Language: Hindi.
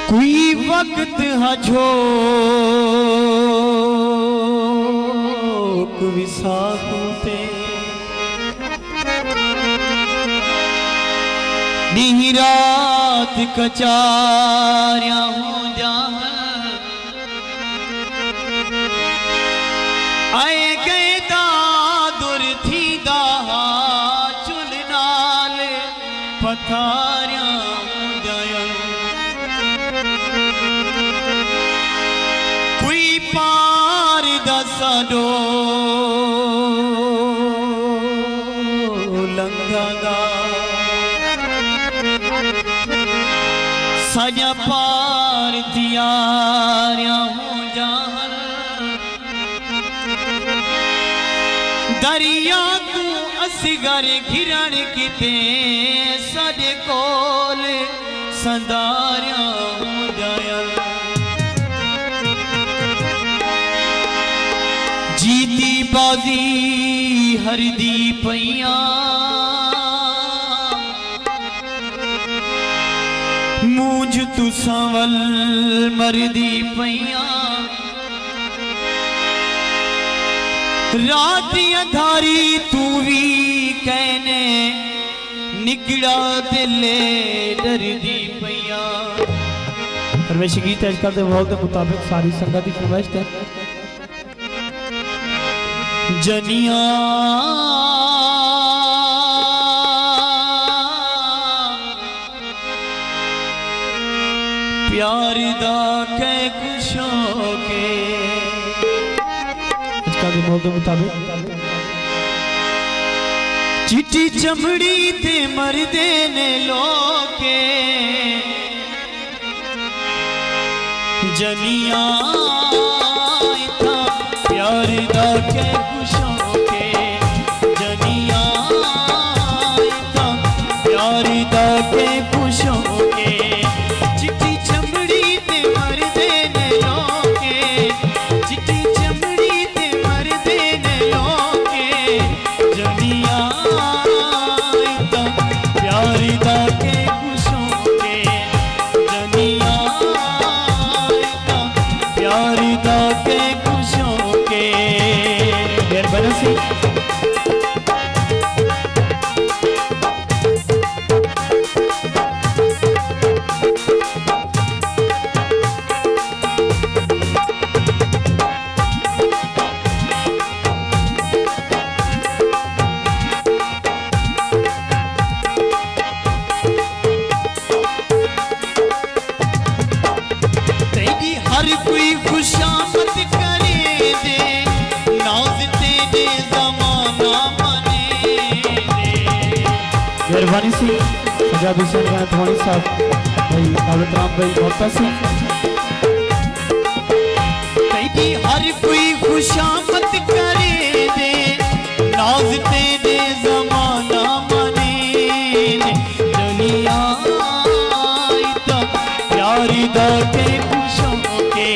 कोई वक्त हजो विसाखते नी रात कचारिया हो जान आए गए दादुर थी दाहा चुल नाल पथारिया हो जान कोई पार दसडो लंघदा सजा पार तियारिया हो जान दरिया तू असगर घिरण किते सजे कोल संदारिया हो जान जीती बाजी हरदी पैया मूंझ तू संवल मरदी पैया रात अंधारी तू भी कहने निकड़ा दिले डरदी पैया। परमेश गीत आज करते भाव के मुताबिक सारी संगत की फरमाइश है। जनिया प्यार दा के खुशों के इसका भाव के मुताबिक चिट्टी चमड़ी ते मरदे ने लोके जनिया इतना प्यार दा के खुशों के जनिया इतना प्यार दा के खुशों के चिट्टी चमड़ी ते मरदे ने लोके चिट्टी चमड़ी ते मरदे ने लोके जनिया इतना प्यार दा के खुशों के जनिया इतना प्यार दा के खुशों के देर बरसी हर कोई खुशामद करे दे नाज तेरे ज़माना मने दे। मेहरबानी सी पंजाब हुसैन खान धोनी साहब भाई दावत राम भाई मोहता सिंह तेरी हर कोई खुशामद करे दे नाज तेरे ज़माना मने दे दुनिया इतना प्यार दा के खुशों के